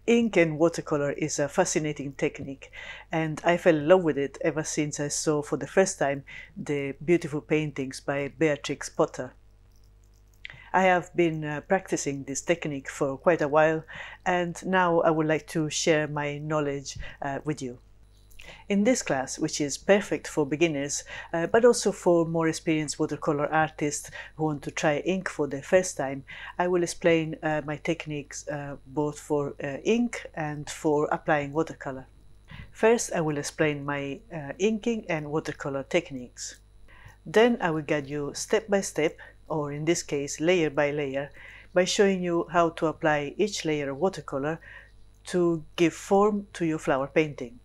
Ink and watercolor is a fascinating technique, and I fell in love with it ever since I saw for the first time the beautiful paintings by Beatrix Potter. I have been practicing this technique for quite a while, and now I would like to share my knowledge with you. In this class, which is perfect for beginners, but also for more experienced watercolor artists who want to try ink for the first time, I will explain my techniques both for ink and for applying watercolor. First, I will explain my inking and watercolor techniques. Then I will guide you step by step, or in this case layer by layer, by showing you how to apply each layer of watercolor to give form to your flower painting.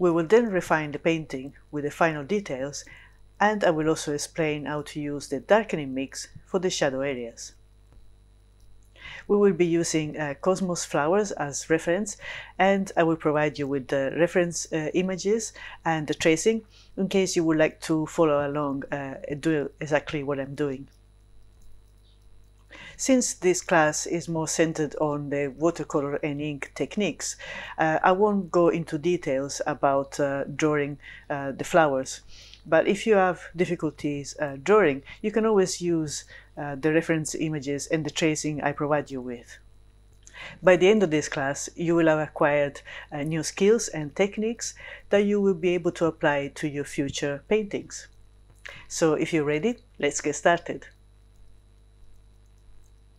We will then refine the painting with the final details, and I will also explain how to use the darkening mix for the shadow areas. We will be using Cosmos flowers as reference, and I will provide you with the reference images and the tracing in case you would like to follow along and do exactly what I'm doing. Since this class is more centered on the watercolor and ink techniques, I won't go into details about drawing the flowers. But if you have difficulties drawing, you can always use the reference images and the tracing I provide you with. By the end of this class, you will have acquired new skills and techniques that you will be able to apply to your future paintings. So if you're ready, let's get started.